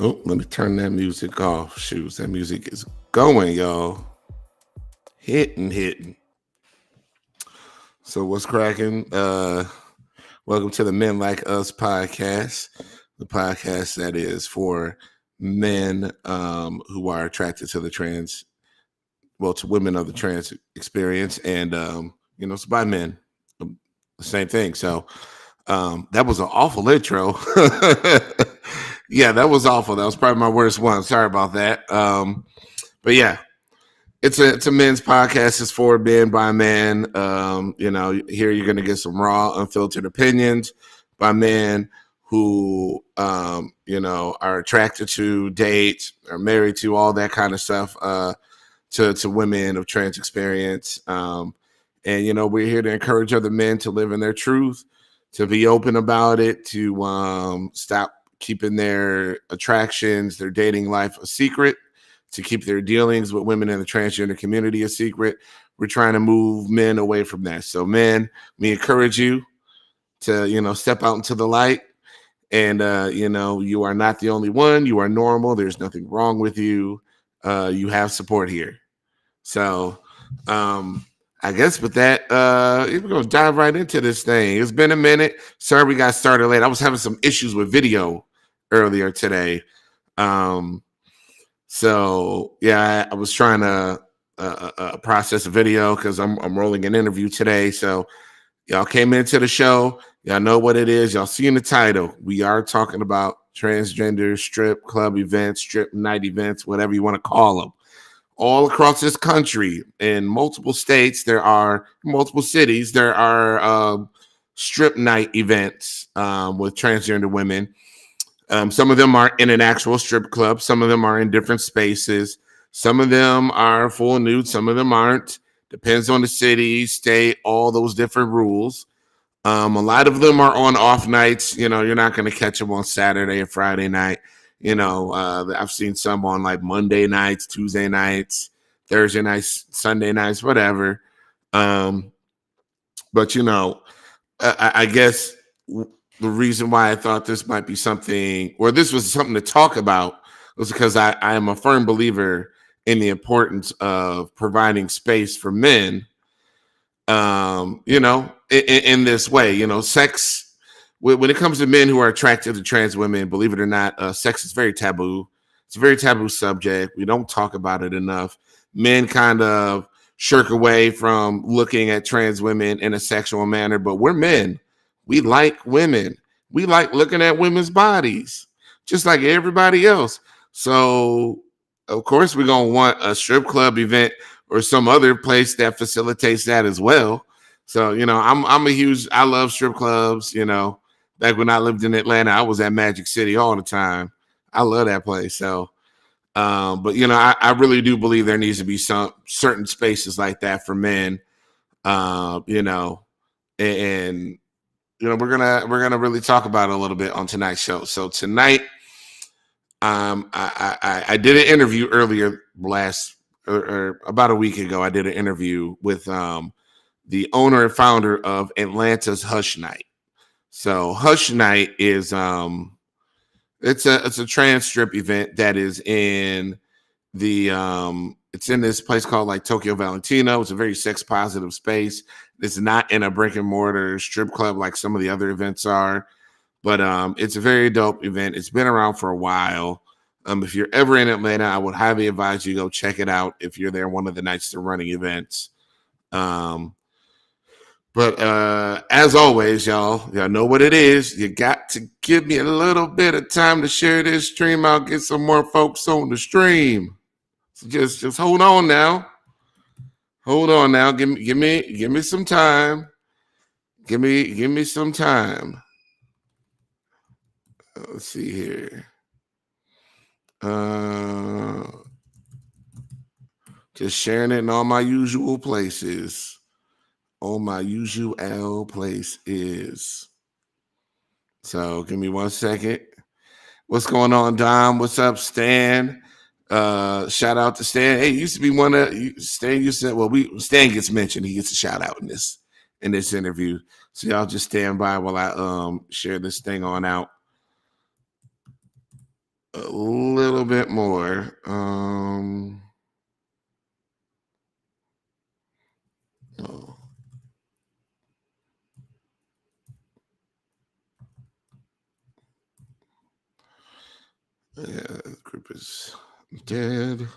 Oh, let me turn that music off. Shoot, that music is going, y'all. Hitting. So what's cracking? Welcome to the Men Like Us podcast, the podcast that is for men who are attracted to to women of the trans experience, and it's by men. The same thing. So that was an awful intro. Yeah, that was awful. That was probably my worst one. Sorry about that. But yeah, it's a men's podcast. It's for men by men. Here you're going to get some raw, unfiltered opinions by men who, are attracted to, date, are married to, all that kind of stuff, to women of trans experience. We're here to encourage other men to live in their truth, to be open about it, to stop keeping their attractions, their dating life a secret, to keep their dealings with women in the transgender community a secret. We're trying to move men away from that. So, men, we encourage you to, step out into the light. And, you are not the only one. You are normal. There's nothing wrong with you. You have support here. So, I guess with that, we're going to dive right into this thing. It's been a minute. Sorry we got started late. I was having some issues with video earlier today. So yeah, I was trying to process a video because I'm rolling an interview today. So y'all came into the show. Y'all know what it is. Y'all see in the title. We are talking about transgender strip club events, strip night events, whatever you want to call them. All across this country, in multiple states, multiple cities, there are strip night events with transgender women. Some of them are in an actual strip club. Some of them are in different spaces. Some of them are full nude. Some of them aren't. Depends on the city, state, all those different rules. A lot of them are on off nights. You're not going to catch them on Saturday or Friday night. I've seen some on like Monday nights, Tuesday nights, Thursday nights, Sunday nights, whatever. But I guess the reason why I thought this might be something, or this was something to talk about, was because I am a firm believer in the importance of providing space for men, in this way. Sex, when it comes to men who are attracted to trans women, believe it or not, sex is very taboo. It's a very taboo subject. We don't talk about it enough. Men kind of shirk away from looking at trans women in a sexual manner, but we're men. We like women. We like looking at women's bodies, just like everybody else. So, of course, we're going to want a strip club event or some other place that facilitates that as well. So, I love strip clubs. Back when I lived in Atlanta, I was at Magic City all the time. I love that place. So, I really do believe there needs to be some certain spaces like that for men. And we're gonna really talk about it a little bit on tonight's show. So tonight, I did an interview earlier or about a week ago. I did an interview with the owner and founder of Atlanta's Hush Night. So Hush Night is it's a trans strip event that is in it's in this place called like Tokyo Valentino. It's a very sex positive space. It's not in a brick and mortar strip club like some of the other events are, but it's a very dope event. It's been around for a while. If you're ever in Atlanta, I would highly advise you go check it out if you're there one of the nights they're running events. But as always, y'all know what it is. You got to give me a little bit of time to share this stream. I'll get some more folks on the stream. So just hold on now. Hold on now. Give me some time. Give me some time. Let's see here. Just sharing it in all my usual places. All my usual places. So give me 1 second. What's going on, Dom? What's up, Stan? Shout out to Stan. Hey, used to be one of Stan. You said, Stan gets mentioned. He gets a shout out in this interview. So y'all just stand by while I share this thing on out. a little bit more. Oh, yeah, the group is dead.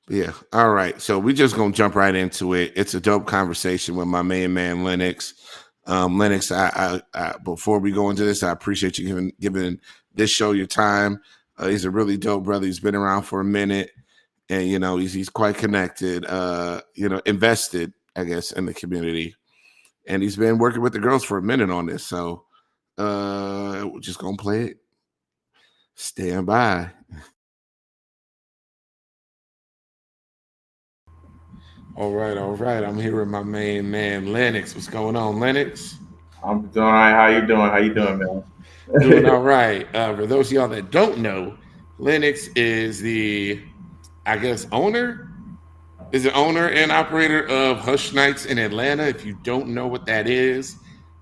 Yeah. All right. So we just gonna jump right into it. It's a dope conversation with my main man Lennox. Lennox, I before we go into this, I appreciate you giving this show your time. He's a really dope brother. He's been around for a minute, and he's quite connected. Invested, I guess, in the community, and he's been working with the girls for a minute on this. So we're just gonna play it. Stand by. All right, all right. I'm here with my main man, Lennox. What's going on, Lennox? I'm doing all right. How you doing? How you doing, Doing man? all right. For those of y'all that don't know, Lennox is I guess, is the owner and operator of Hush Nights in Atlanta. If you don't know what that is,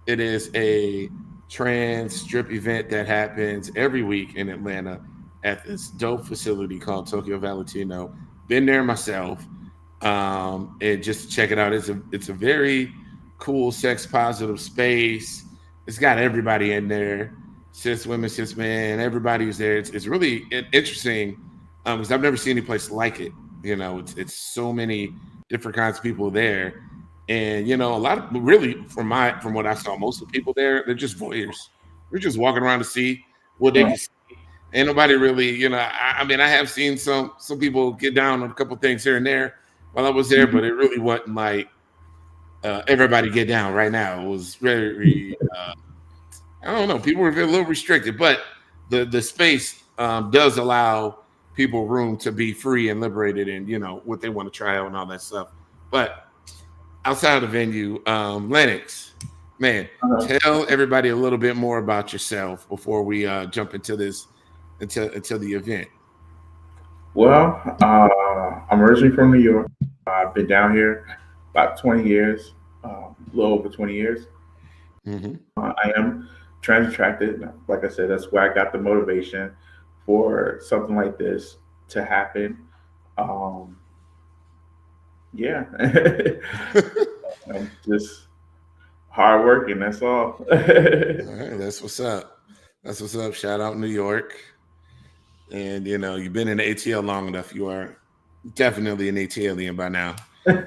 it is a trans strip event that happens every week in Atlanta at this dope facility called Tokyo Valentino. Been there myself. And just to check it out, it's a very cool sex positive space. It's got everybody in there, cis women, cis men, everybody's there. It's really interesting because I've never seen any place like it. It's so many different kinds of people there, and a lot of really from what I saw, most of the people there they're just voyeurs. They're just walking around to see what they can see. Ain't nobody really, I mean, I have seen some people get down on a couple things here and there while I was there, but it really wasn't like everybody get down right now. It was very, I don't know, people were a little restricted, but the space does allow people room to be free and liberated and what they want to try out and all that stuff. But outside of the venue, Lennox, man, tell everybody a little bit more about yourself before we jump into this until the event. Well, I'm originally from New York. I've been down here about 20 years, a little over 20 years. Mm-hmm. I am trans attracted. Like I said, that's where I got the motivation for something like this to happen. Um, yeah, I'm just hard working. That's all. All right, that's what's up. That's what's up. Shout out New York. And you've been in the ATL long enough. You are definitely an ATLian by now.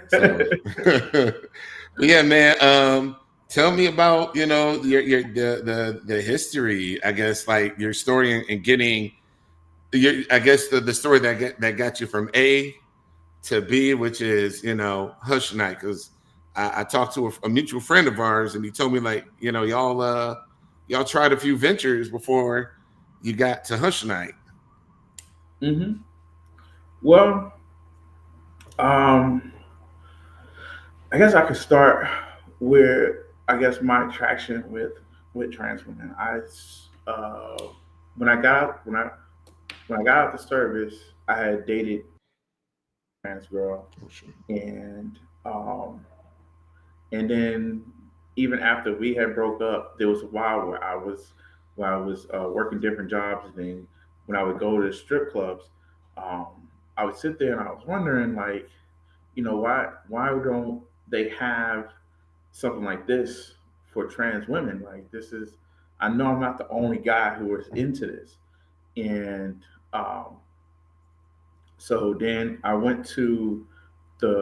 So, but yeah, man. Tell me about your the history. I guess like your story and getting I guess the story that got you from A to B, which is Hush Night. Because I talked to a mutual friend of ours, and he told me like y'all tried a few ventures before you got to Hush Night. hmm Well, um, I guess I could start with my attraction with trans women. When I got out, when I got out the service, I had dated a trans girl, Oh, sure. and um, and then even after we had broke up, there was a while where I was working different jobs, and then when I would go to strip clubs, I would sit there and I was wondering like, why don't they have something like this for trans women? Like this is, I know I'm not the only guy who was into this, and um, so then the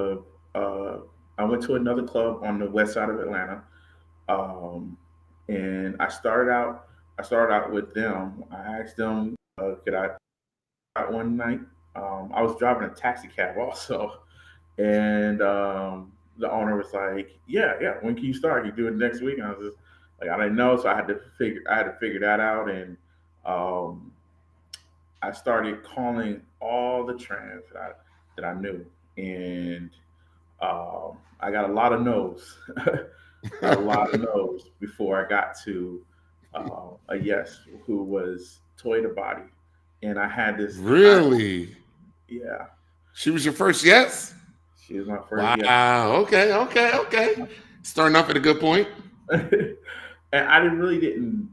uh, I went to another club on the west side of Atlanta, um, and I started out with them. I asked them, could I out one night? I was driving a taxi cab also, and the owner was like, "Yeah, yeah. When can you start? You do it next week." And I was just like, I didn't know, so I had to figure that out, and um, I started calling all the trans that I knew, and I got a lot of no's, a lot of no's before I got to a yes, who was Toy the Body, and I had this high, Really? yeah, She was your first yes? she was my first yes. Wow. Okay. Okay. Okay. Starting off at a good point. And I didn't really didn't.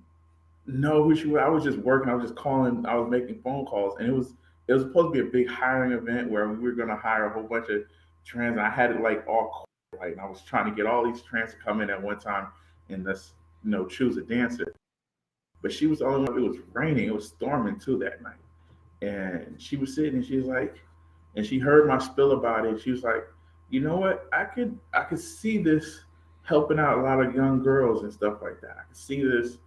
know who she was. I was just working. I was just calling. I was making phone calls, and it was supposed to be a big hiring event where we were going to hire a whole bunch of trans. And I had it like all right, and I was trying to get all these trans to come in at one time and let's choose a dancer. But she was the only one. It was raining. It was storming too that night, and she was sitting and she was like, and she heard my spill about it. She was like, you know what? I could see this helping out a lot of young girls and stuff like that. I could see this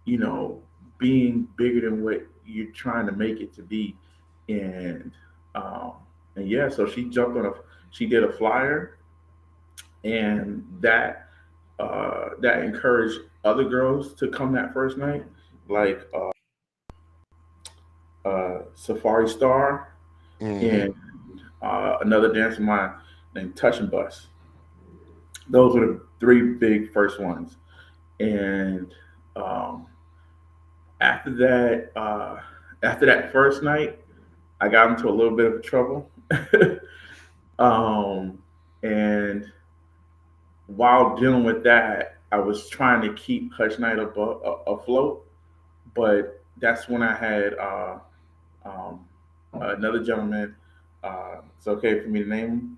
you know, being bigger than what you're trying to make it to be. And um, and yeah, so she did a flyer, and that encouraged other girls to come that first night, like Safari Star Mm-hmm. and another dancer of mine named Touch and Bus. Those were the three big first ones. And um, after after that first night, I got into a little bit of trouble. um, and while dealing with that, I was trying to keep Hush Night afloat. But that's when I had um, another gentleman. It's okay for me to name him.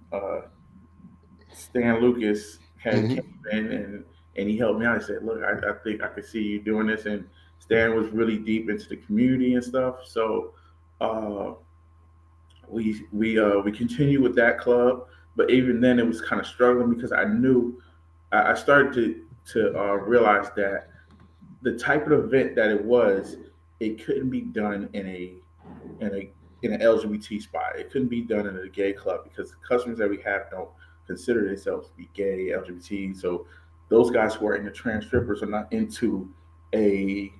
Stan Lucas had Mm-hmm. came in and he helped me out. He said, "Look, I think I could see you doing this." And Stan was really deep into the community and stuff. So uh, we continued with that club, but even then it was kind of struggling because I knew I started to realize that the type of event that it was, it couldn't be done in a in an LGBT spot. It couldn't be done in a gay club because the customers that we have don't consider themselves to be gay, LGBT. So those guys who are into trans strippers are not into a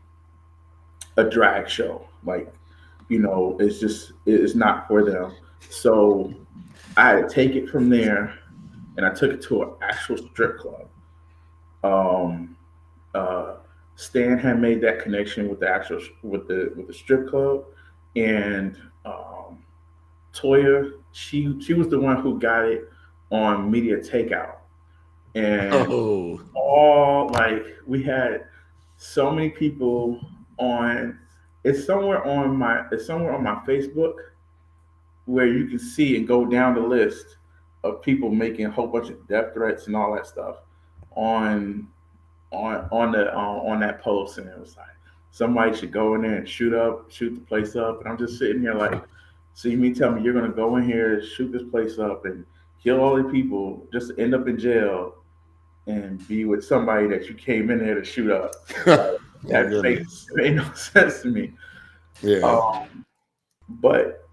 a drag show. Like, it's not for them. So I had to take it from there and I took it to an actual strip club. Um, uh, Stan had made that connection with the actual with the strip club, and Toya, she was the one who got it on media takeout, and Oh. all like we had so many people on. It's somewhere on my Facebook where you can see and go down the list of people making a whole bunch of death threats and all that stuff on on that post, and it was like somebody should go in there and shoot the place up, and I'm just sitting here like, so you mean tell me you're gonna go in here, shoot this place up, and kill all the people just to end up in jail and be with somebody that you came in there to shoot up? Like Oh that goodness. made no sense to me. Yeah. But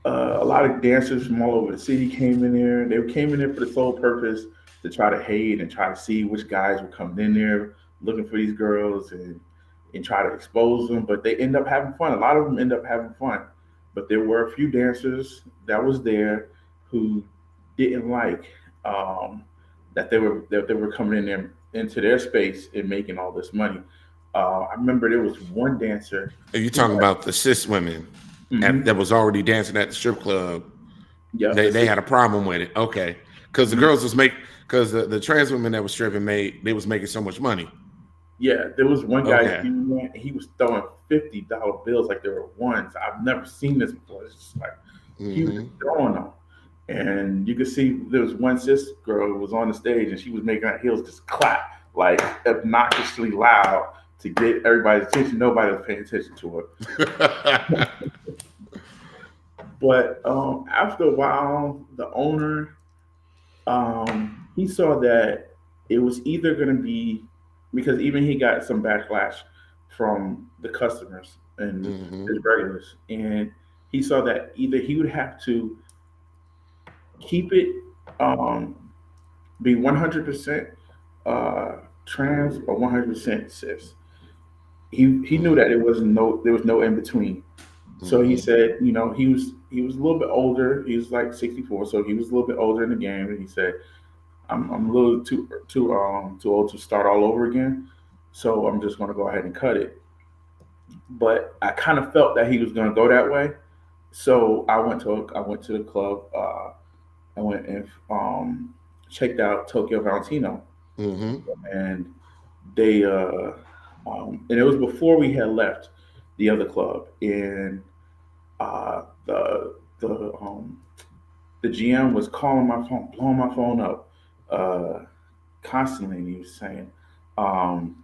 a lot of dancers from all over the city came in there. They came in there for the sole purpose to try to hate and try to see which guys were coming in there looking for these girls and try to expose them. But they end up having fun. A lot of them end up having fun. But there were a few dancers that was there who didn't like that they were coming in there into their space and making all this money. I remember there was one dancer Are you who talking had, about the cis women that mm-hmm, was already dancing at the strip club? yep, They had a problem with it. Okay, because the yeah, girls was make because the trans women that was stripping made they was making so much money. yeah, there was one guy Okay. came in, he was throwing $50 bills like they were ones. I've never seen this before. It's just like he was just Mm-hmm. throwing them. And you could see there was one cis girl who was on the stage and she was making her heels just clap like obnoxiously loud to get everybody's attention. Nobody was paying attention to her. But after a while, the owner he saw that it was either going to be because even he got some backlash from the customers and Mm-hmm. his regulars, and he saw that either he would have to keep it um, be 100% uh, trans or 100% cis. He knew that there was no in between. So he Mm-hmm. said, he was a little bit older. He was like 64, so he was a little bit older in the game, and he said, I'm a little too old to start all over again, so I'm just going to go ahead and cut it. But I kind of felt that he was going to go that way, so I went to the club. I went and checked out Tokyo Valentino, Mm-hmm. and they And it was before we had left the other club, and uh, the the um, the GM was calling my phone, blowing my phone up constantly, and he was saying, um,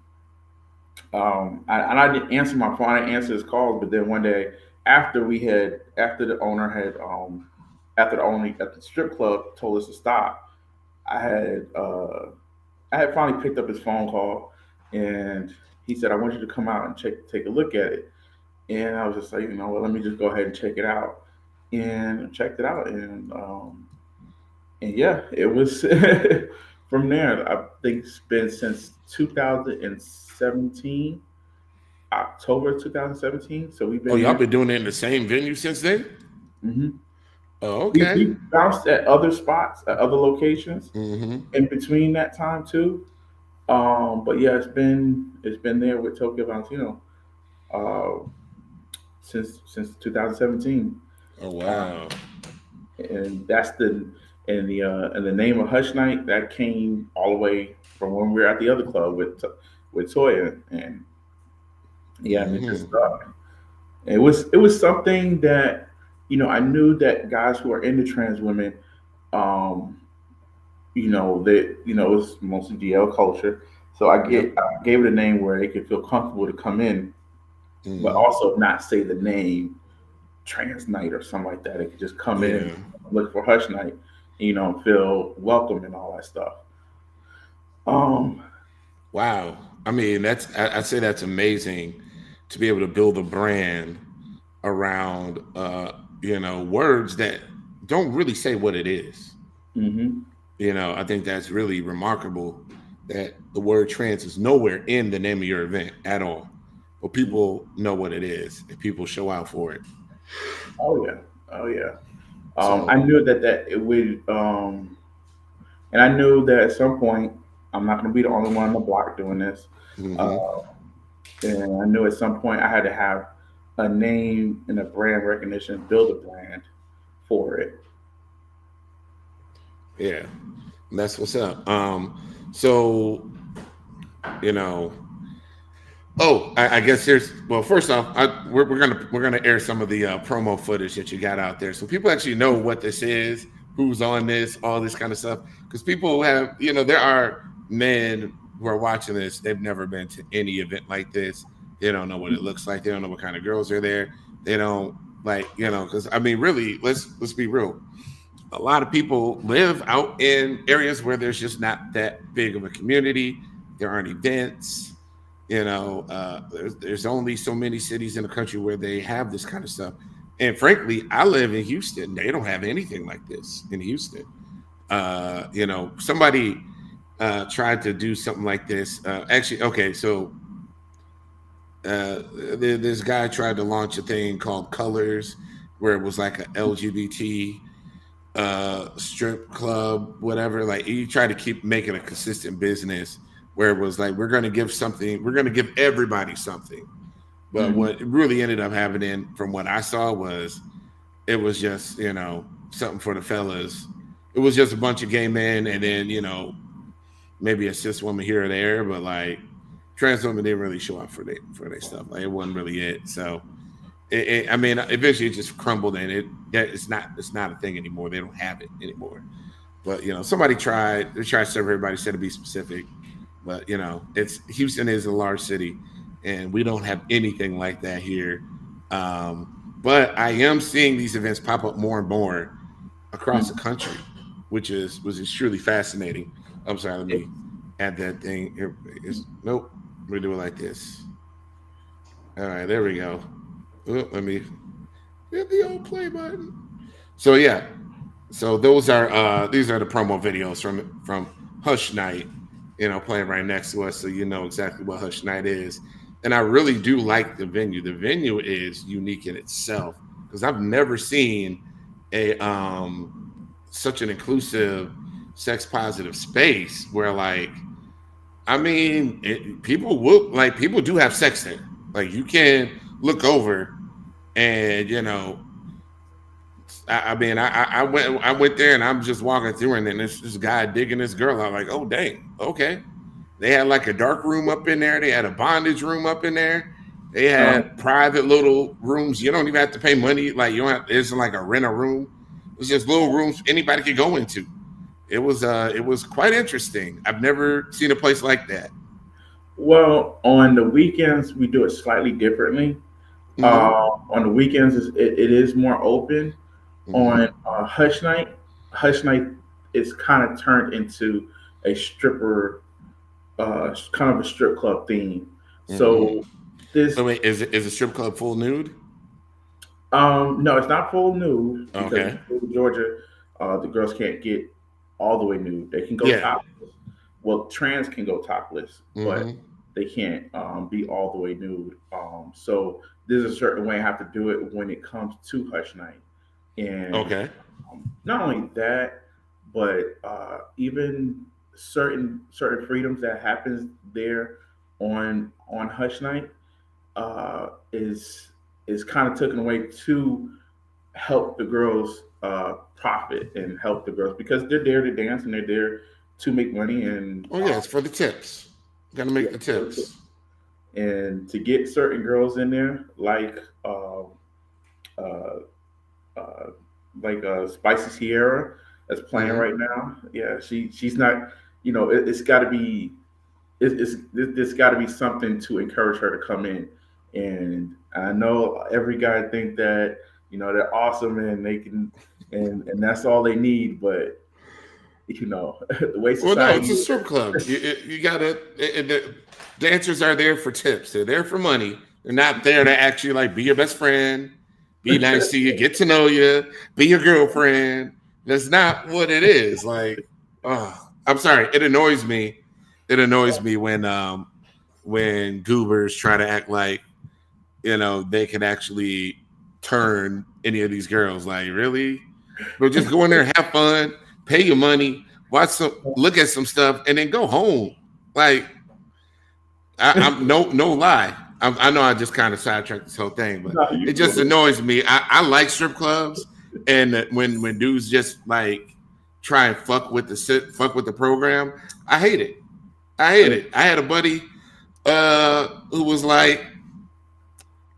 and I didn't answer my phone. I didn't answer his calls. But then one day, after the owner had, after the owner at the strip club told us to stop, I had, I had finally picked up his phone call, and he said, "I want you to come out and take a look at it." And I was just like, you know what, let me just go ahead and check it out, and checked it out, and yeah, it was from there. I think it's been since 2017, October 2017. So we've Oh, been y'all there. been doing it in the same venue since then? hmm Oh, we okay. bounced at other spots, at other locations Mm-hmm. in between that time too. But yeah, it's been there with Tokyo Valentino uh, since 2017. Oh, Um, wow. and that's the name of Hush Night that came all the way from when we were at the other club with Toya, and yeah, and it just Mm-hmm. stuck. It was something that, I knew that guys who are into trans women, um, that it was mostly DL culture, so Yep. I gave it a name where they could feel comfortable to come in, but Mm-hmm. also not say the name Trans Night or something like that. They could just come in and Yeah. look for Hush Night, feel welcome and all that stuff. Um, Wow. I mean, I'd say that's amazing to be able to build a brand around words that don't really say what it is. hmm I think that's really remarkable that the word trans is nowhere in the name of your event at all. But people know what it is and people show out for it. Oh yeah, oh yeah. I So, knew that it would, and I knew that at some point I'm not going to be the only one on the block doing this. Uh, hmm and I knew at some point I had to have a name and a brand recognition, build a brand for it. yeah, that's what's up. So, you know, Oh, I guess there's. Well, first off, we're gonna air some of the promo footage that you got out there, so people actually know what this is, who's on this, all this kind of stuff. Because people have, there are men who are watching this. They've never been to any event like this. They don't know what it looks like. They don't know what kind of girls are there. They don't because I mean, really, let's be real. A lot of people live out in areas where there's just not that big of a community. There aren't events. There's only so many cities in the country where they have this kind of stuff. And frankly, I live in Houston. They don't have anything like this in Houston. Somebody tried to do something like this. Actually, okay, so this guy tried to launch a thing called Colors, where it was like a LGBT strip club, whatever. Like he tried to keep making a consistent business where it was like we're gonna give everybody something. But hmm what it really ended up happening, from what I saw, was it was just something for the fellas. It was just a bunch of gay men, and then maybe a cis woman here or there, but like trans women didn't really show up for their stuff. Like it wasn't really it. So I mean, eventually it just crumbled, and it's not a thing anymore. They don't have it anymore. But somebody tried. They tried to serve everybody. Said to be specific, but it's Houston is a large city, and we don't have anything like that here. But I am seeing these events pop up more and more across the country, which is truly fascinating. I'm sorry. Let me add that thing. Here is nope. We do it like this. All right, there we go. Let me hit the old play button. So yeah, so these are the promo videos from Hush Night, playing right next to us, so you know exactly what Hush Night is. And I really do like the venue. The venue is unique in itself because I've never seen a such an inclusive, sex positive space where people do have sex there. Like you can look over and I went there and I'm just walking through and then this guy digging this girl. I'm like, oh dang, okay. They had like a dark room up in there. They had a bondage room up in there. They Uh, had private little rooms. You don't even have to pay money. Like you don't have. It's like a rent a room. It's just little rooms anybody could go into. It was quite interesting. I've never seen a place like that. well, on the weekends we do it slightly differently. Mm-hmm. On the weekends, it is more open. On Mm-hmm. Hush Night is kind of turned into a stripper, kind of a strip club theme. Mm-hmm. So this, So wait, is a strip club full nude? no, it's not full nude because in Okay. Georgia, the girls can't get all the way nude. They can go Yeah. topless. Well, trans can go topless, but Mm-hmm. they can't be all the way nude. So there's a certain way I have to do it when it comes to Hush Night. And Okay. not only that, but even certain freedoms that happens there on Hush Night is kind of taken away to help the girls profit and help the girls because they're there to dance and they're there to make money and Oh yeah, it's for the tips. Gotta yeah, make the tips. and to get certain girls in there uh, uh, like Spicy Sierra that's playing Mm-hmm. right now. Yeah, she's not. You know, it's got to be there's got to be something to encourage her to come in. And I know every guy think that they're awesome and they can and that's all they need, but the way Well, no, it's society a is. strip club. You gotta. The dancers are there for tips. They're there for money. They're not there to actually like be your best friend, be nice to you, get to know you, be your girlfriend. That's not what it is. Like, oh, I'm sorry. It annoys me. It annoys me when goobers try to act like they can actually turn any of these girls. Like, really? But just go in there, have fun, pay your money, look at some stuff, and then go home. Like, I'm no lie. I know I just kind of sidetracked this whole thing, but No, it you just good. annoys me. I like strip clubs, and when dudes just like try and fuck with the program, I hate it. I hate it. I had a buddy who was like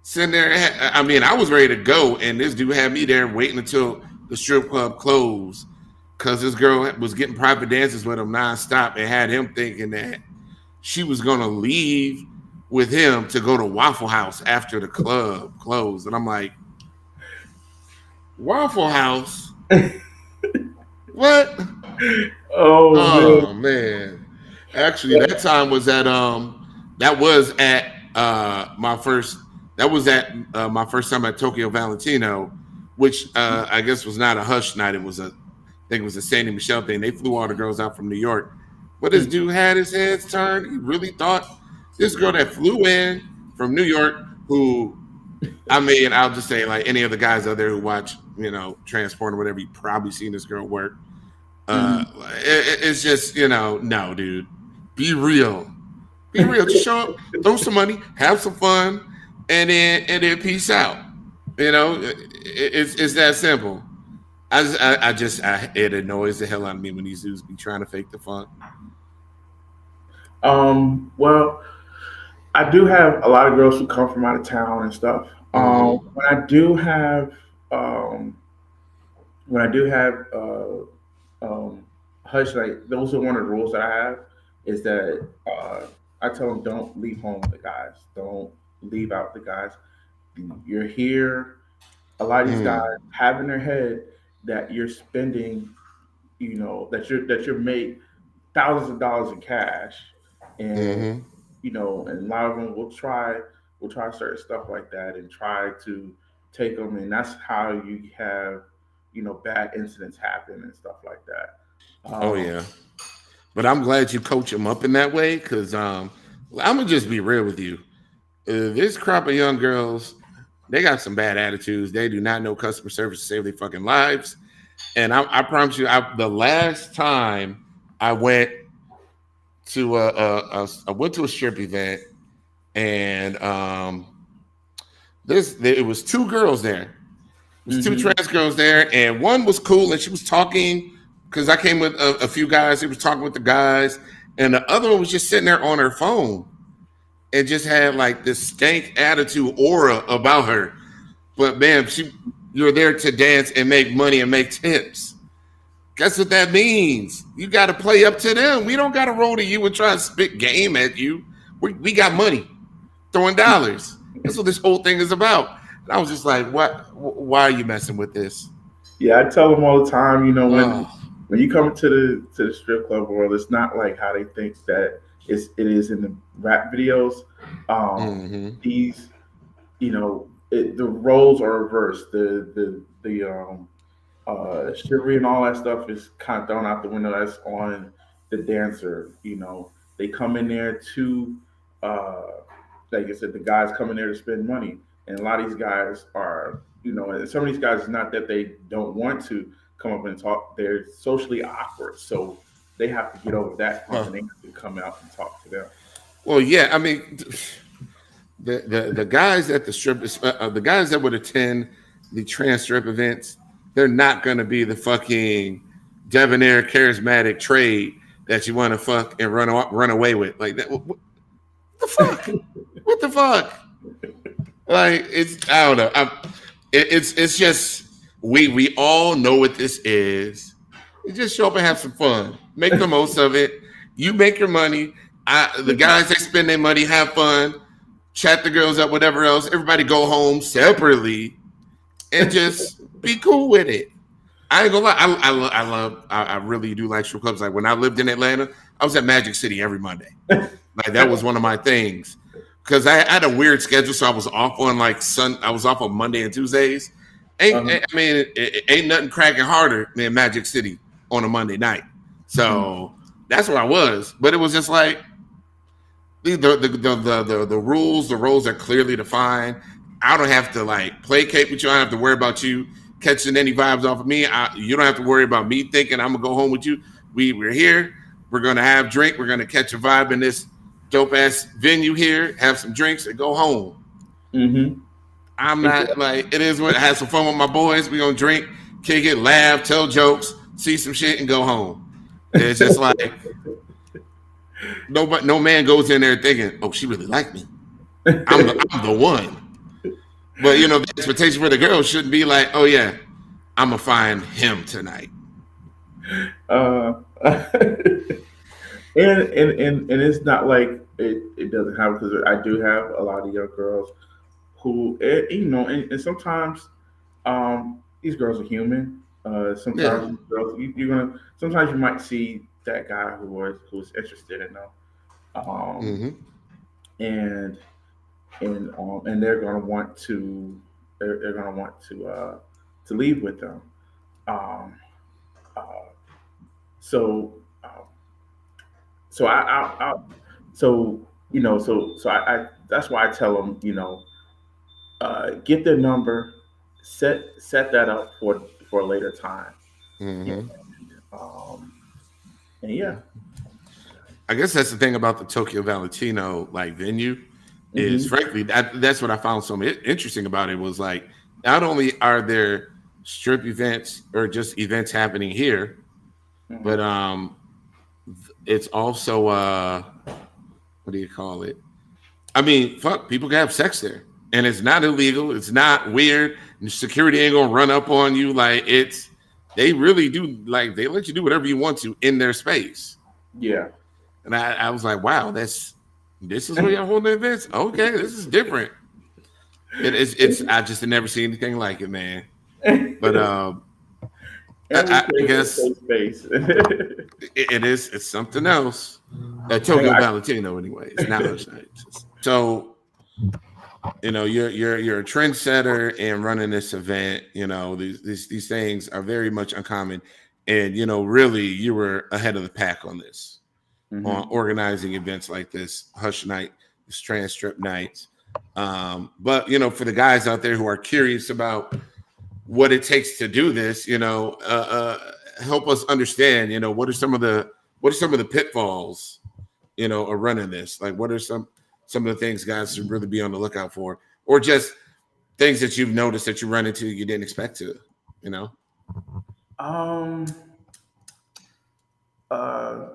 sitting there. I mean, I was ready to go, and this dude had me there waiting until the strip club closed because this girl was getting private dances with him nonstop, and had him thinking that she was gonna leave with him to go to Waffle House after the club closed, and I'm like, Waffle House? What? Oh man. Oh man! Actually, that time was at that was at my first that was at my first time at Tokyo Valentino, which I guess was not a hush night. It was a I think it was a Sandy Michelle thing. They flew all the girls out from New York, but this dude had his heads turned. He really thought this girl that flew in from New York, who I mean, I'll just say like any of the guys out there who watch transport or whatever, you probably seen this girl work. Mhm. It's just no, dude, be real, be real. Just show up, throw some money, have some fun, and then peace out. It's that simple. It annoys the hell out of me when these dudes be trying to fake the fun. Well, I do have a lot of girls who come from out of town and stuff. Mm-hmm. When I do have um, when I do have hush night, those are one of the rules that I have is that I tell them don't leave home with the guys, don't leave out the guys. You're here. A lot of these guys Mm. have in their head that you're spending, that you're made thousands of dollars in cash, and Mm-hmm. and a lot of them will try certain stuff like that and try to take them, and that's how you have bad incidents happen and stuff like that. Oh Um, yeah, but I'm glad you coach them up in that way because I'm gonna just be real with you. This crop of young girls, they got some bad attitudes. They do not know customer service to save their fucking lives. And I promise you, the last time I went to I went to a strip event, and it was two girls there. It was two mhm. trans girls there, and one was cool, and she was talking because I came with a few guys. He was talking with the guys, and the other one was just sitting there on her phone and just had like this stank attitude aura about her. But man, you're there to dance and make money and make tips. Guess what that means? You got to play up to them. We don't got to roll to you and try to spit game at you. We got money, throwing dollars. That's what this whole thing is about. And I was just like, what? Why are you messing with this? Yeah, I tell them all the time. Oh, When you come to the strip club world, it's not like how they think that it is in the rap videos. These the roles are reversed. The chivalry and all that stuff is kind of thrown out the window. That's on the dancer. They come in there to, uh, like I said, the guys come in there to spend money, and a lot of these guys are, and some of these guys, it's not that they don't want to come up and talk; they're socially awkward, so they have to get over that hump, and they have to come out and talk to them. well, yeah. I mean, the guys at the strip, the guys that would attend the trans strip events, they're not going to be the fucking debonair, charismatic trade that you want to fuck and run away with. Like that. What the fuck? What the fuck? Like I don't know. It's just we all know what this is. You just show up and have some fun. Make the most of it. You make your money. The guys that spend their money have fun. Chat the girls up, whatever else. Everybody go home separately and just be cool with it. I ain't gonna lie. I really do like strip clubs. Like when I lived in Atlanta, I was at Magic City every Monday. Like that was one of my things because I had a weird schedule, so I was off on I was off on Monday and Tuesdays. It ain't nothing cracking harder than Magic City on a Monday night. So that's where I was. But it was just like the rules, the roles are clearly defined. I don't have to like placate with you. I don't have to worry about you catching any vibes off of me. You don't have to worry about me thinking I'm gonna go home with you. We're here. We're gonna have drink. We're gonna catch a vibe in this dope ass venue here. Have some drinks and go home. Mm-hmm. I'm not like it is. What have some fun with my boys. We gonna drink, kick it, laugh, tell jokes, see some shit, and go home. It's just like no man goes in there thinking, "Oh, she really liked me. I'm the one." But the expectation for the girl shouldn't be like, "Oh yeah, I'm gonna find him tonight." And it's not like it doesn't happen because I do have a lot of young girls who and sometimes these girls are human. Yeah. Sometimes girls sometimes you might see that guy who's interested in them, um, Mm-hmm. and and they're gonna want to they're gonna want to leave with them. Um, uh, so um, so I so I that's why I tell them get their number, set that up for a later time, and Mm-hmm. um, and yeah. I guess that's the thing about the Tokyo Valentino like venue is, Hmm. frankly, that's what I found so interesting about it was like not only are there strip events or just events happening here, but Hmm. it's also what do you call it? I mean, fuck, people can have sex there, and it's not illegal. It's not weird. And security ain't gonna run up on you. Like they really do. Like they let you do whatever you want to in their space. Yeah. And I was like, wow, this is where y'all holding events. Okay, this is different. It's I just had never seen anything like it, man. But Every I place is a guess safe space. it's something else. Hey, Tokyo Valentino, anyway. It's not much. So you're a trendsetter and running this event. These things are very much uncommon, and really you were ahead of the pack on this, on hmm. organizing events like this Hush Night, this Trans Strip Nights. But for the guys out there who are curious about what it takes to do this, help us understand. What are some of the pitfalls, of running this? Like, what are some of the things guys should really be on the lookout for, or just things that you've noticed that you run into you didn't expect to, you know? Um. Uh.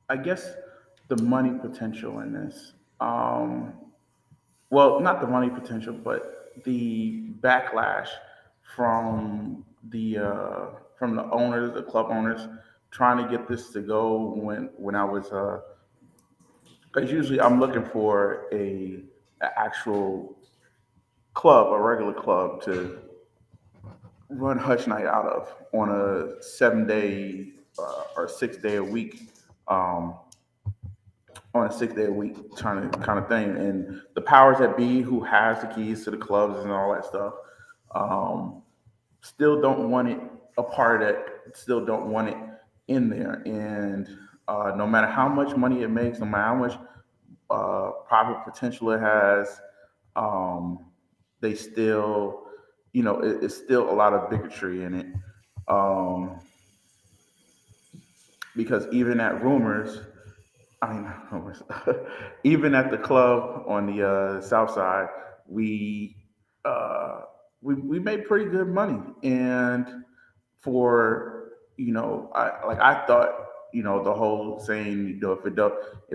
I guess the money potential in this. Well, not the money potential, but the backlash from the owners, the club owners, trying to get this to go when I was because usually I'm looking for a actual club, a regular club to run Hutch Night out of on a 7 day or 6 day a week. Um, on a 6 day a week kind of thing. And the powers that be, who has the keys to the clubs and all that stuff, um, still don't want it a part of that. Still don't want it in there. And no matter how much money it makes, no matter how much profit potential it has, um, they still, it's still a lot of bigotry in it. Um, because even at rumors, I mean, even at the club on the south side, we uh, we made pretty good money, and for I thought the whole saying if it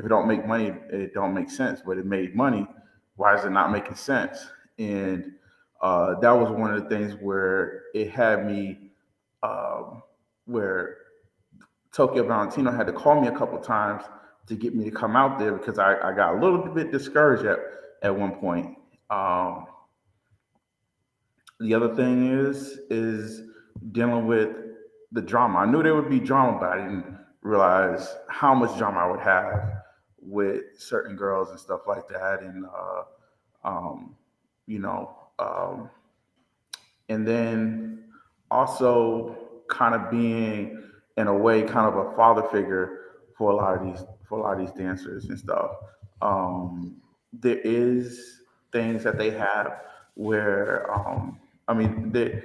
don't make money, it don't make sense, but it made money. Why is it not making sense? And that was one of the things where it had me where Tokyo Valentino had to call me a couple times to get me to come out there because I got a little bit discouraged at one point. Um, the other thing is dealing with the drama. I knew there would be drama, but I didn't realize how much drama I would have with certain girls and stuff like that. And um, you know, um, and then also kind of being in a way kind of a father figure for a lot of these dancers and stuff. There is things that they have where I mean they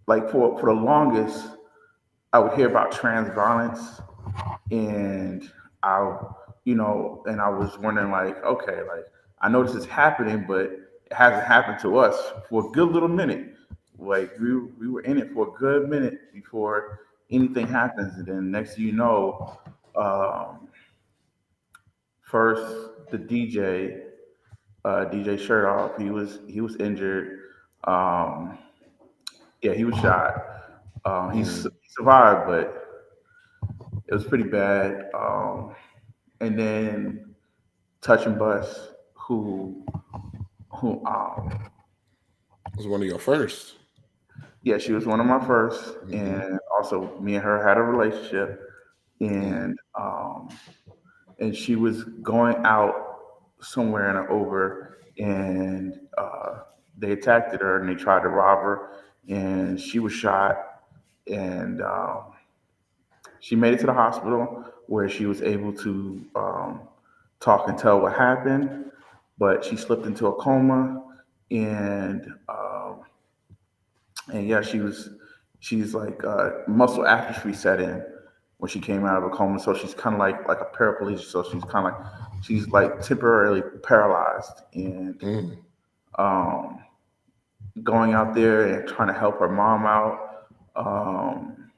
like for the longest I would hear about trans violence and I, and I was wondering like, okay, like I know this is happening, but it hasn't happened to us for a good little minute. Like we were in it for a good minute before anything happens, and then next thing you know, um, first the DJ shirt off, he was injured. Um, yeah, he was shot. He survived, but it was pretty bad. And then Touch and Bus, who Was one of your first. yeah, she was one of my first, Mm-hmm. and also me and her had a relationship, Mm. and she was going out somewhere in an over, and they attacked her and they tried to rob her, and she was shot, and she made it to the hospital where she was able to talk and tell what happened, but she slipped into a coma, and yeah, she's like muscle atrophy set in when she came out of a coma, so she's kind of like a paraplegic, so she's like temporarily paralyzed, and Mm. um, going out there and trying to help her mom out. Um,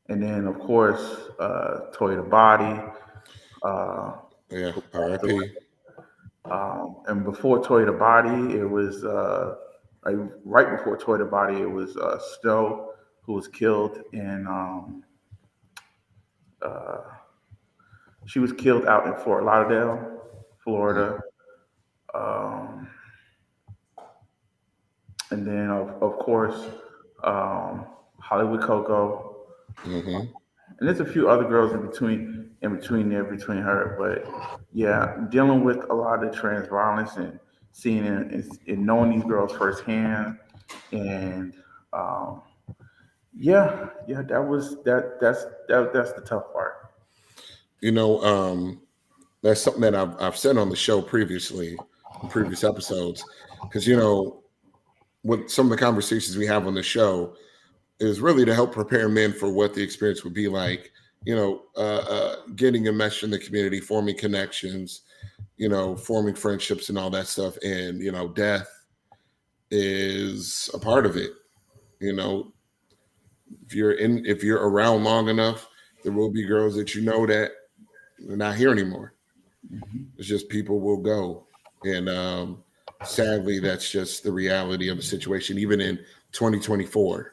and then, of course, Toy the Body Yeah. who passed away. R.I.P. And before Toy the Body, it was like right before Toy the Body, it was Stowe who was killed in. She was killed out in Fort Lauderdale, Mm. Florida. Um, and then, of course, Hollywood Coco. Mm-hmm. And there's a few other girls in between her, but yeah, dealing with a lot of trans violence and seeing and knowing these girls firsthand, and um, yeah, that's the tough part. You know, that's something that I've said on the show previously, in previous episodes, because with some of the conversations we have on the show is really to help prepare men for what the experience would be like. Getting enmeshed in the community, forming connections, forming friendships and all that stuff, and death is a part of it. You know, if you're around long enough, There will be girls that you know that they're not here anymore. Mm-hmm. It's just people will go, and sadly, that's just the reality of the situation. Even in 2024,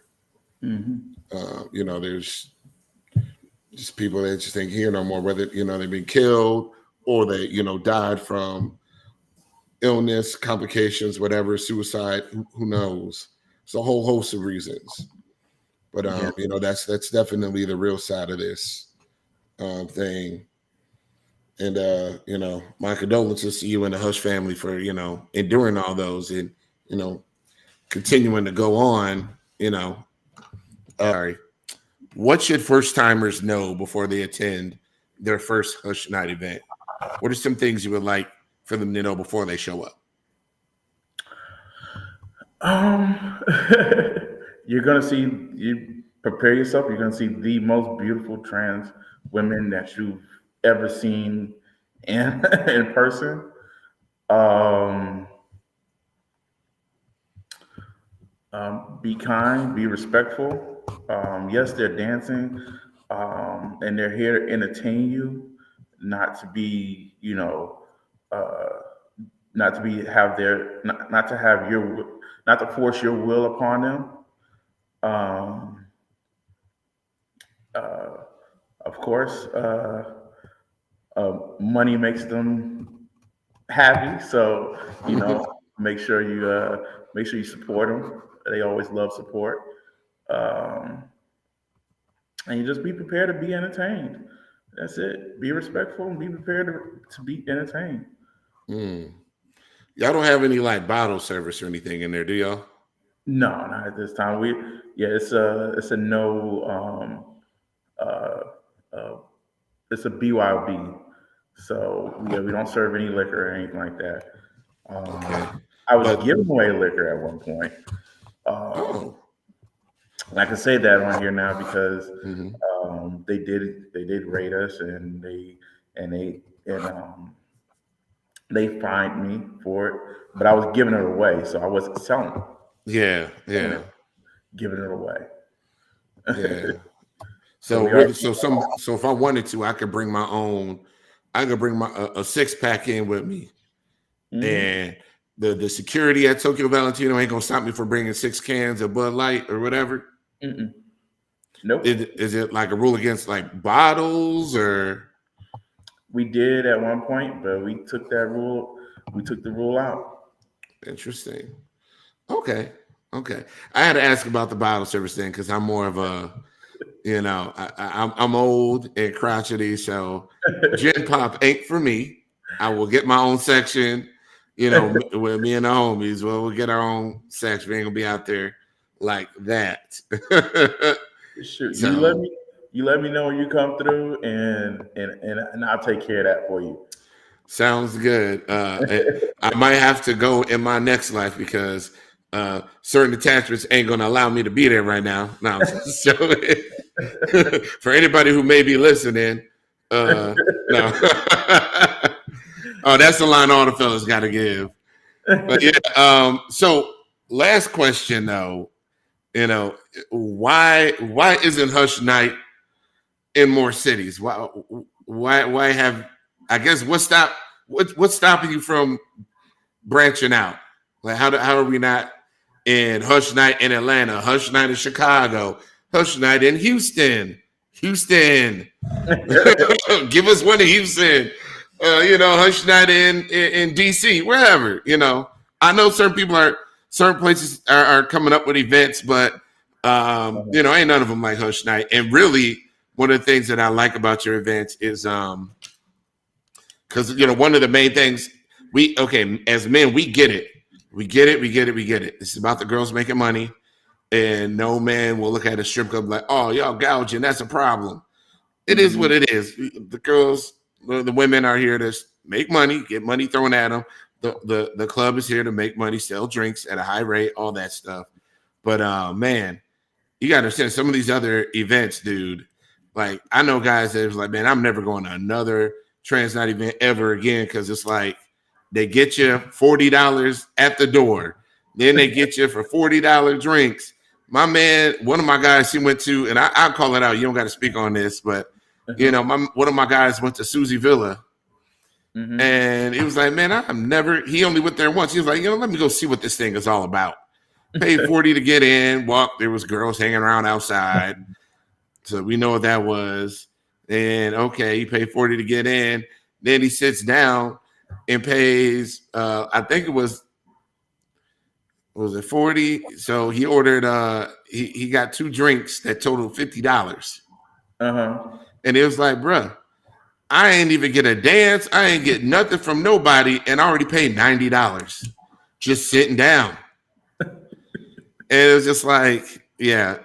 Mm-hmm. there's just people that just ain't here no more. Whether they've been killed or they died from illness, complications, whatever, suicide. Who knows? It's a whole host of reasons. But Yeah. that's definitely the real side of this thing. And my condolences to you and the Hush family for enduring all those and you know continuing to go on. Sorry. What should first timers know before they attend their first Hush Night event? What are some things you would like for them to know before they show up? Um, you're gonna see you prepare yourself. You're gonna see the most beautiful trans women that you've ever seen in in person. Um, be kind, be respectful. Yes, they're dancing, and they're here to entertain you, not to be, uh, not to be have their, not to have your, not to force your will upon them. Um, uh, of course, money makes them happy, so make sure you support them. They always love support. Um, and you just be prepared to be entertained. That's it. Be respectful and be prepared to be entertained. Mm. Y'all don't have any like bottle service or anything in there, do y'all? No, not at this time. Yeah, it's a no uh, uh, it's a BYOB. So yeah, we don't serve any liquor or anything like that. Okay, I was but giving away liquor at one point. Um, oh, and I can say that on here now because hmm they did rate us and they and they fined me for it, but I was giving it away, so I wasn't yeah, selling yeah, it, giving it away. yeah. So So we are. what? So if I wanted to, I could bring my own. I could bring my a 6-pack in with me, Mhm. and the security at Tokyo Valentino ain't gonna stop me from bringing 6 cans of Bud Light or whatever. Mm-mm. Nope. Is it like a rule against like bottles or We did at one point, but we took that rule. We took the rule out. interesting? Okay, okay. I had to ask about the bottle service thing because I'm more of a I'm old and crotchety, so gin pop ain't for me. I will get my own section. With me and the homies, we'll get our own section. We ain't gonna be out there like that. Shoot, So you let me know when you come through, and I'll take care of that for you. sounds good. I might have to go in my next life because certain attachments ain't gonna allow me to be there right now. No, so for anybody who may be listening, no. Oh, that's the line all the fellas got to give. But yeah, so last question though, why isn't Hush Night in more cities? Why have I guess what's stopping you from branching out? Like how are we not in Hush Night in Atlanta, Hush Night in Chicago, Hush Night in Houston, Houston? Give us one in Houston. Hush night in DC, wherever. I know certain places are coming up with events, but ain't none of them like Hush Night. And really, one of the things that I like about your events is because one of the main things as men we get it, we get it, we get it, we get it. It's about the girls making money, and no man will look at a strip club like, oh, y'all gouging, that's a problem. It is what Mhm. it is. The girls, the women are here to make money, get money thrown at them. The club is here to make money, sell drinks at a high rate, all that stuff. But man, you got to understand some of these other events, dude. Like I know guys that was like, man, I'm never going to another trans night event ever again because it's like they get you $40 at the door, then they get you for $40 drinks. My man, one of my guys he went to, and I'll call it out. You don't got to speak on this, but You know, one of my guys went to Susie Villa, Mm-hmm. and he was like, "Man, I'm never." He only went there once. He was like, "You know, let me go see what this thing is all about." Paid 40 to get in. Walk. There was girls hanging around outside, so we know what that was. And okay, he paid 40 to get in. Then he sits down and pays. I think it was it 40. So he ordered. He got 2 drinks that totaled $50, Uh-huh. and it was like, bruh, I ain't even get a dance. I ain't get nothing from nobody, and I already paid $90 just sitting down. And it was just like, yeah,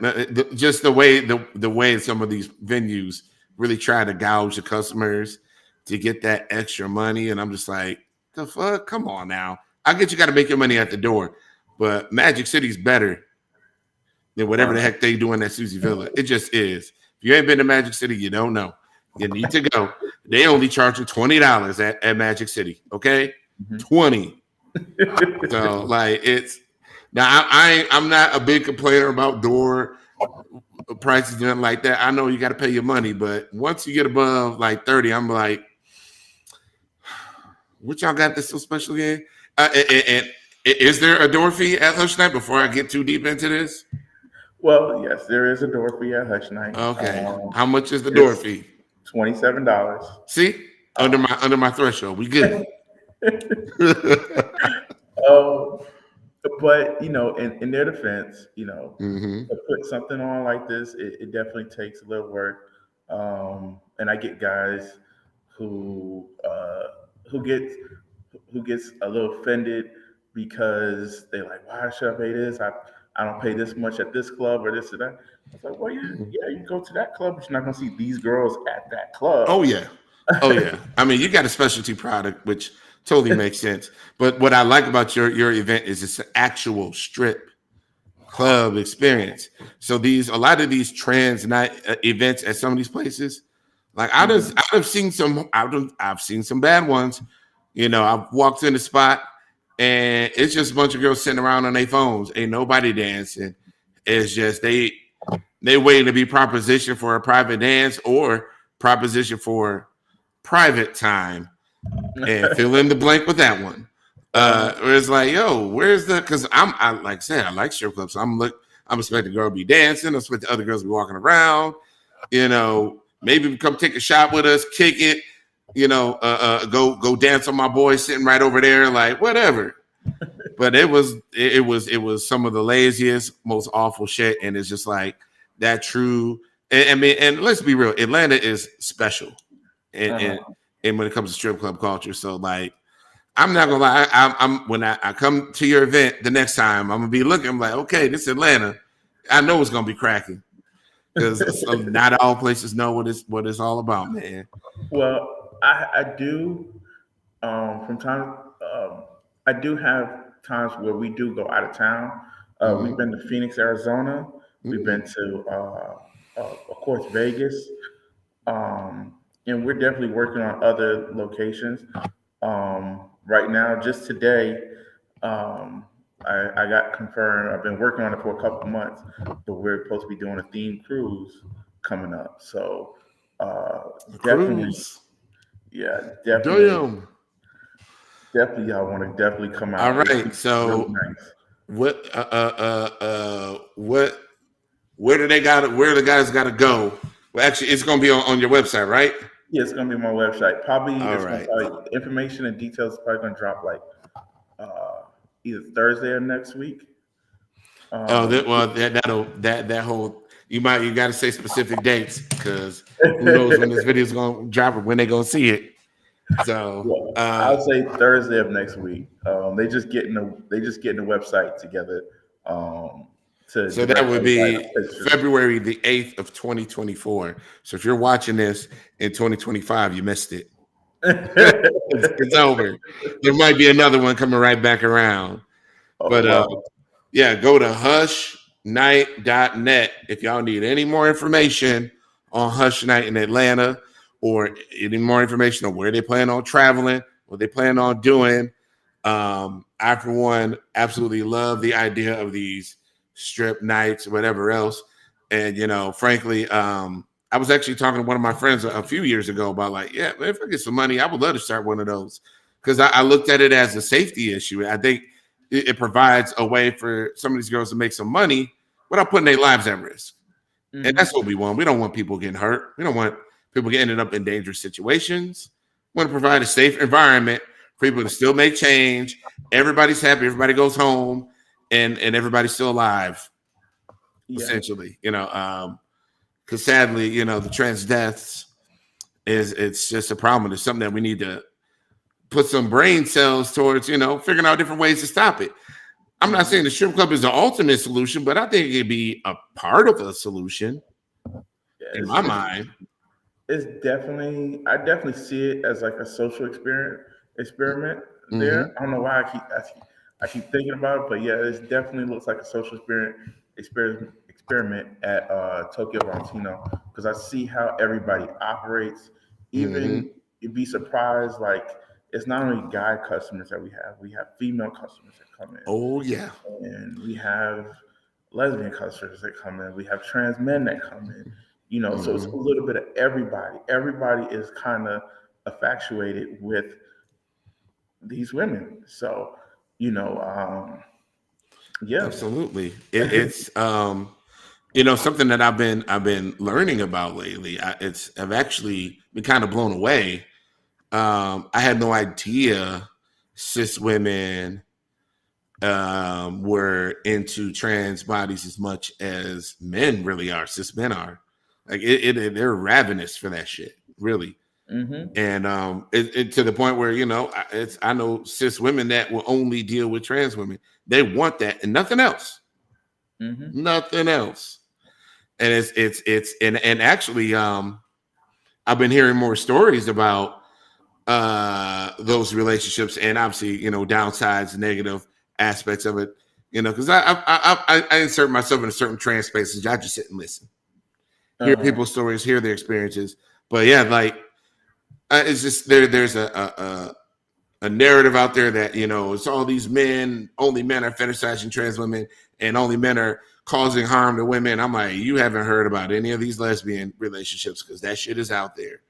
just the way some of these venues really try to gouge the customers to get that extra money, and I'm just like, the fuck, come on now. I get you got to make your money at the door, but Magic City's better than whatever the Uh-huh. heck they do in that Susie Villa. It just is. If you ain't been to Magic City, you don't know. You need to go. They only charge you $20 at Magic City. Okay, Mhm. 20. So like it's now I'm not a big complainer about door prices and nothing like that. I know you got to pay your money, but once you get above like 30, I'm like, what y'all got that's so special again? And is there a door fee at Hush Night before I get too deep into this? Well, yes, there is a door fee at Hush Night. Okay, how much is the door It's fee? $27. See, under Um, my threshold, we good. um, but in their defense, Hmm. to put something on like this, it definitely takes a little work. And I get guys who who get who gets a little offended because they're like, "Why should I pay this? I don't pay this much at this club or this or that." I was like, "Well, yeah, you go to that club, but you're not gonna see these girls at that club." Oh yeah. Oh yeah. I mean, you got a specialty product, which totally makes sense. But what I like about your event is it's an actual strip club experience. So a lot of these trans night events at some of these places, like Mhm. I've seen some bad ones. You know, I've walked in the spot and it's just a bunch of girls sitting around on their phones. Ain't nobody dancing. It's just they waiting to be propositioned for a private dance or proposition for private time, and fill in the blank with that one. Uh-huh. Where it's like, yo, where's the? Because I like I said, I like strip clubs. So I'm expecting the girl to be dancing. I'm expecting other girls to be walking around. You know, maybe come take a shot with us, kick it. You know, go dance on my boy sitting right over there, like whatever. But it was some of the laziest, most awful shit, and it's just like that true. I mean, and let's be real, Atlanta is special, and and, Uh-huh. and when it comes to strip club culture, so like I'm not gonna lie, I'm when I come to your event the next time, I'm gonna be looking. I'm like, okay, this Atlanta, I know it's gonna be cracking because not all places know what it's all about, man. Well, I do from time I do have times where we do go out of town. We've Mm-hmm. been to Phoenix, Arizona. We've been Mm-hmm. to of course Vegas, and we're definitely working on other locations. Right now, just today, um, I got confirmed. I've been working on it for a couple of months, but we're supposed to be doing a theme cruise coming up. So uh, The definitely, cruise, yeah, definitely, damn. definitely, I want to definitely come All out. It's right, really so nice. what where the guys got to go? Well, actually, it's gonna be on your website, right? Yeah, it's gonna be on my website. Probably All it's gonna right. probably information and details is probably gonna drop like uh, either Thursday or next week. Oh, Um, that whole you got to say specific dates because who knows when this video is gonna drop or when they gonna see it. So well, I'll say Thursday of next week. They just getting the website together um, to so that direct would everybody be to pictures. February the 8th of 2024. So if you're watching this in 2025, you missed it. It's over. There might be another one coming right back around. Oh But wow! yeah, go to hushnight.net if y'all need any more information on Hush Night in Atlanta or any more information on where they plan on traveling, what they plan on doing. I, for one, absolutely love the idea of these strip nights, whatever else. And, frankly, I was actually talking to one of my friends a few years ago about like, yeah, man, if I get some money, I would love to start one of those because I looked at it as a safety issue. I think it provides a way for some of these girls to make some money without putting their lives at risk. And that's Hmm. what we want. We don't want people getting hurt. We don't want people getting up in dangerous situations. We want to provide a safe environment for people to still make change. Everybody's happy. Everybody goes home, and everybody's still alive. Yeah. Essentially, because sadly, the trans deaths it's just a problem. It's something that we need to put some brain cells towards. Figuring out different ways to stop it. I'm not Hmm. saying the strip club is the ultimate solution, but I think it'd be a part of a solution Yeah, in my mind. it's definitely, I definitely see it as like a social experiment there. Mm-hmm. I don't know why I keep thinking about it, but yeah, it definitely looks like a social experiment at Tokyo Valentino, because I see how everybody operates. Even Mm-hmm. you'd be surprised, like it's not only guy customers that we have female customers that come Oh yeah. in, and we have lesbian customers that come in, we have trans men that come in, so it's Mm-hmm. a little bit of everybody. Everybody is kind of infatuated with these women. So, you know, yeah. Absolutely. It's something that I've been learning about lately. I've actually been kind of blown away. I had no idea cis women were into trans bodies as much as men really are. Cis men are like they're ravenous for that shit, really. Hmm. And to the point where I know cis women that will only deal with trans women. They want that and nothing else, Hmm. nothing else. And and actually, I've been hearing more stories about those relationships, and obviously, downsides, negative aspects of it. Because I insert myself in a certain trans spaces. I just sit and listen, hear Uh-huh. people's stories, hear their experiences. But yeah, like it's just there's a narrative out there that it's all these men, only men are fetishizing trans women, and only men are causing harm to women. I'm like, you haven't heard about any of these lesbian relationships because that shit is out there.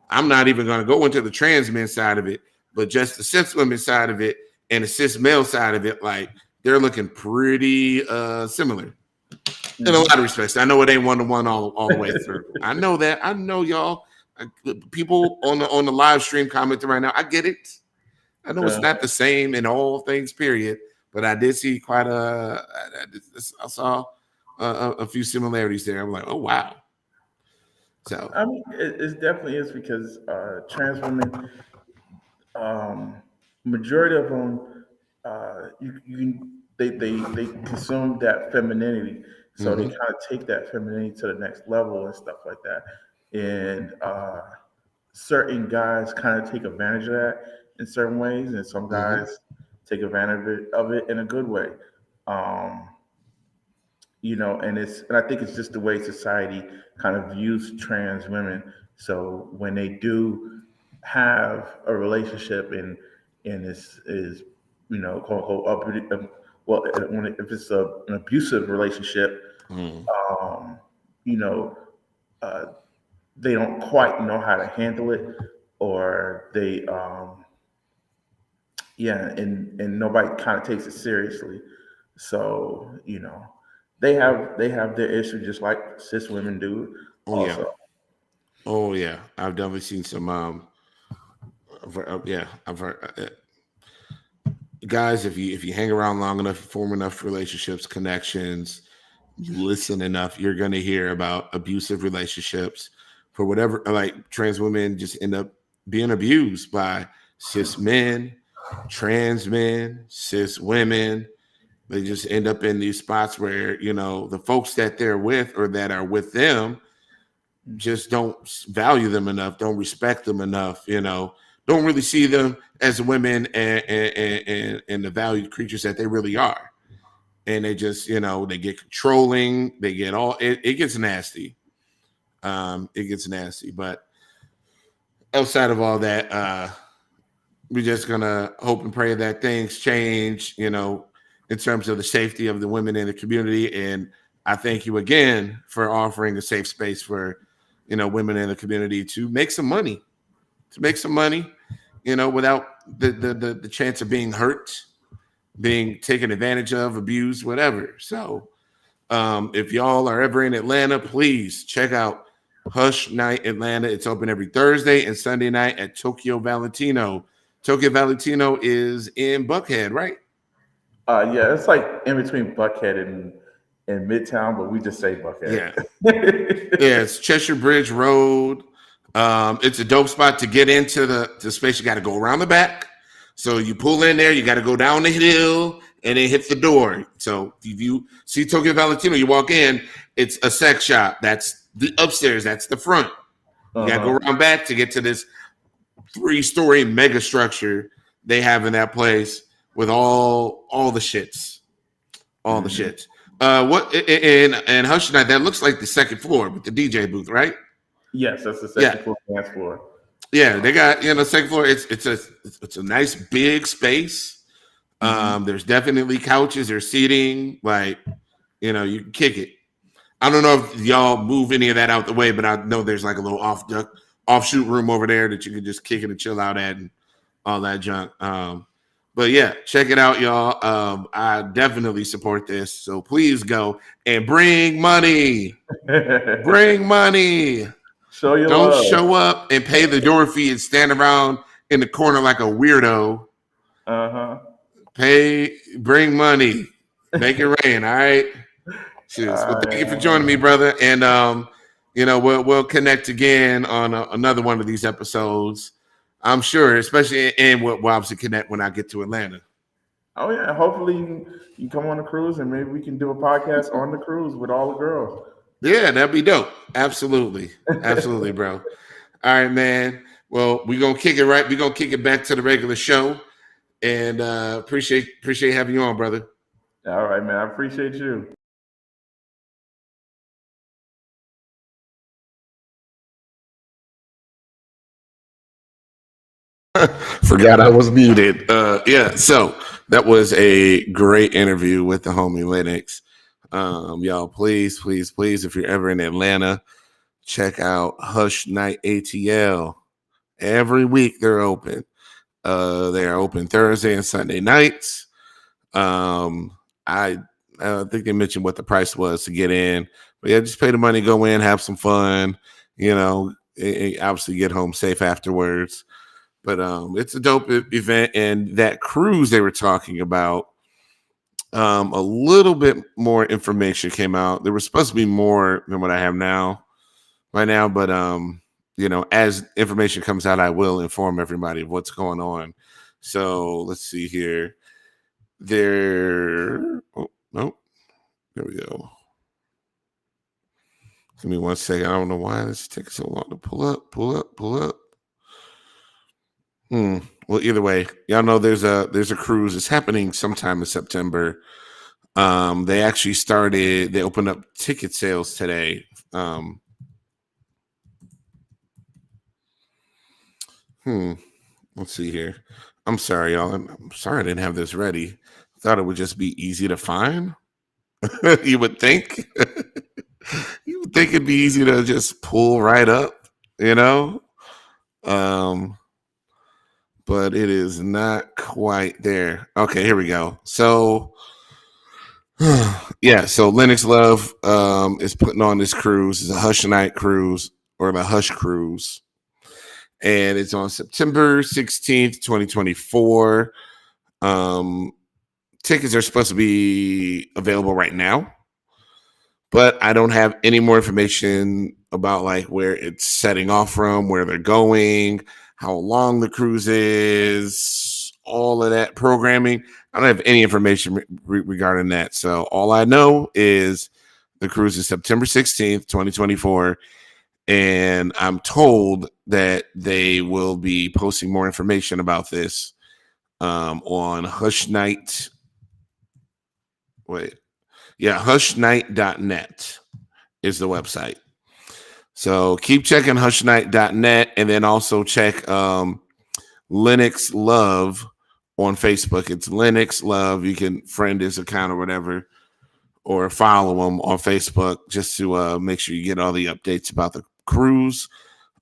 I'm not even going to go into the trans men side of it, but just the cis women side of it and the cis male side of it, like they're looking pretty similar in a lot of Hmm. respects. I know it ain't one to one all the way through. I know that. I know y'all. People on the live stream commenting right now. I get it. I know it's uh, not the same in all things, period. But I did see quite I saw a few similarities there. I'm like, oh wow. So. I mean, it definitely is because trans women, um, majority of them, they consume that femininity, so they Mm-hmm, kind of take that femininity to the next level and stuff like that. And certain guys kind of take advantage of that in certain ways, and some mm-hmm, guys take advantage of it in a good way. Um, and I think it's just the way society kind of views trans women. So when they do have a relationship and is quote unquote well, if it's an abusive relationship, mm-hmm. um, you know uh, they don't quite know how to handle it, or they yeah, and nobody kind of takes it seriously. So they have their issue just like cis women do Oh yeah. also. Oh yeah. I've definitely seen some. Yeah, I've heard. Guys, if you hang around long enough, form enough relationships, connections, you listen enough, you're going to hear about abusive relationships for whatever. Like trans women just end up being abused by cis men, cis women. They just end up in these spots where the folks that they're with or that are with them Mhm. just don't value them enough, don't respect them enough, don't really see them as women and the valued creatures that they really are. And they just, they get controlling, they get it gets nasty. It gets nasty. But outside of all that, we're just gonna hope and pray that things change, in terms of the safety of the women in the community. And I thank you again for offering a safe space for women in the community to make some money, without the chance of being hurt, being taken advantage of, abused, whatever. So if y'all are ever in Atlanta, please check out Hush Night Atlanta. It's open every Thursday and Sunday night at Tokyo Valentino. Tokyo Valentino is in Buckhead, right? Yeah, it's like in between Buckhead and Midtown, but we just say Buckhead. Yeah, it's Cheshire Bridge Road. It's a dope spot to get into the space. You got to go around the back. So you pull in there, you got to go down the hill and then hit the door. So if you see Tokyo Valentino, you walk in, it's a sex shop. That's the upstairs. That's the front. You got to go around back to get to this 3-story mega structure they have in that place with all the shits. All the shits. What in Hush Night, that looks like the second floor with the DJ booth, right? Yes, that's the second floor dance floor. Yeah, they got second floor. It's a nice big space. There's definitely couches. There's seating. Like, you can kick it. I don't know if y'all move any of that out the way, but I know there's like a little offshoot room over there that you can just kick it and chill out at and all that junk. But yeah, check it out, y'all. I definitely support this. So please go and bring money. Bring money. Show your Don't love. show up and pay the door fee and stand around in the corner like a weirdo. Bring money. Make it rain, all right? Cheers. Well, thank you for joining me, brother. And we'll connect again on another one of these episodes. I'm sure, especially, and we'll obviously connect when I get to Atlanta. Oh yeah, hopefully you can come on a cruise and maybe we can do a podcast on the cruise with all the girls. Yeah, that'd be dope. Absolutely, bro. All right, man. Well, we're gonna kick it right. We're gonna kick it back to the regular show, and appreciate having you on, brother. All right, man. I appreciate you. Forgot I was muted. Yeah, so that was a great interview with the homie Lennox. Y'all, please, if you're ever in Atlanta, check out Hush Night ATL. Every week they're open. They are open Thursday and Sunday nights. I think they mentioned what the price was to get in, but yeah, just pay the money, go in, have some fun. Obviously get home safe afterwards. But it's a dope event, and that cruise they were talking about, a little bit more information came out. There was supposed to be more than what I have right now, but as information comes out, I will inform everybody of what's going on. So let's see here. There we go. Give me 1 second. I don't know why this is taking so long to pull up. Well, either way, y'all know there's a cruise. It's happening sometime in September. They actually they opened up ticket sales today. Let's see here. I'm sorry, y'all. I'm sorry I didn't have this ready. Thought it would just be easy to find. You would think. You would think it'd be easy to just pull right up, but it is not quite there. Okay, here we go. So, yeah, so Lennox Love is putting on this cruise. It's a Hush Night cruise, or the Hush Cruise. And it's on September 16th, 2024. Tickets are supposed to be available right now, but I don't have any more information about like where it's setting off from, where they're going, how long the cruise is, all of that programming. I don't have any information regarding that. So all I know is the cruise is September 16th, 2024. And I'm told that they will be posting more information about this on Hush Night. Hushnight.net is the website. So keep checking hushnight.net, and then also check Lennox Love on Facebook. It's Lennox Love. You can friend his account or whatever, or follow him on Facebook just to make sure you get all the updates about the cruise.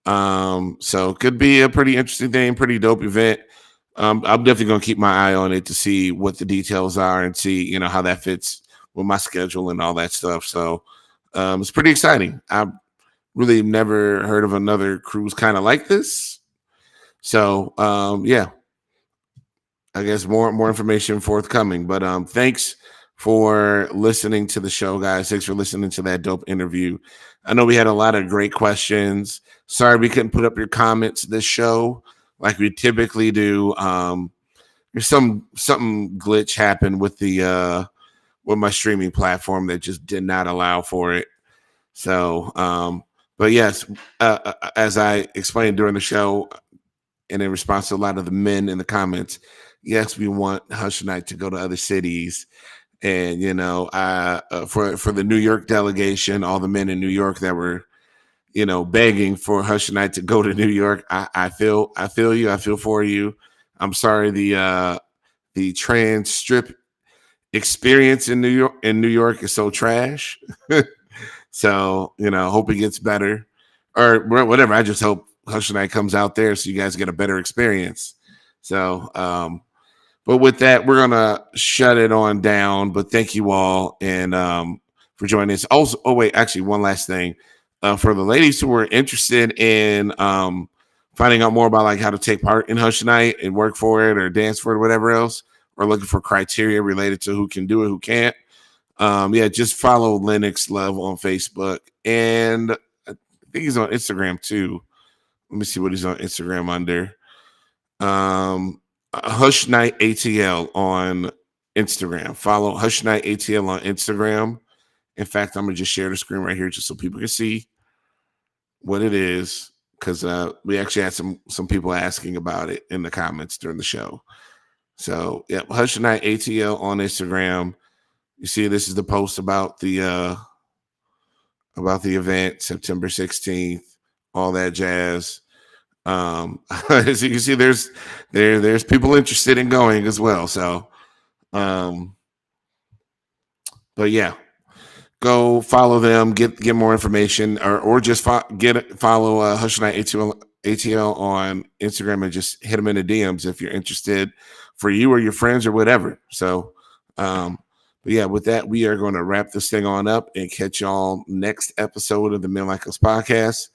So it could be a pretty interesting thing, pretty dope event. I'm definitely gonna keep my eye on it to see what the details are and see, how that fits with my schedule and all that stuff. So it's pretty exciting. I've really never heard of another cruise kind of like this. So yeah, I guess more information forthcoming. But thanks for listening to the show, guys. Thanks for listening to that dope interview. I know we had a lot of great questions. Sorry we couldn't put up your comments this show like we typically do. There's something glitch happened with my streaming platform that just did not allow for it. So but yes, as I explained during the show, and in response to a lot of the men in the comments, yes, we want Hush Night to go to other cities. And for the New York delegation, all the men in New York that were begging for Hush Night to go to New York, I feel you, I feel for you. I'm sorry the trans strip experience in New York is so trash. So hope it gets better or whatever. I just hope Hush Night comes out there so you guys get a better experience. So but with that, we're gonna shut it on down. But thank you all and for joining us. Also, oh wait, actually, one last thing. For the ladies who are interested in finding out more about like how to take part in Hush Night and work for it or dance for it or whatever else, or looking for criteria related to who can do it, who can't. Yeah, just follow Lennox Love on Facebook. And I think he's on Instagram too. Let me see what he's on Instagram under. Hush Night ATL on Instagram. Follow Hush Night ATL on Instagram. In fact, I'm gonna just share the screen right here just so people can see what it is, because we actually had some people asking about it in the comments during the show. So yeah, Hush Night ATL on Instagram. You see, this is the post about the event, September 16th, all that jazz. As you can see, there's people interested in going as well. So, but yeah, go follow them, get more information, or just follow Hush Night ATL on Instagram and just hit them in the DMs if you're interested, for you or your friends or whatever. So, but yeah, with that, we are going to wrap this thing on up and catch y'all next episode of the Men Like Us podcast.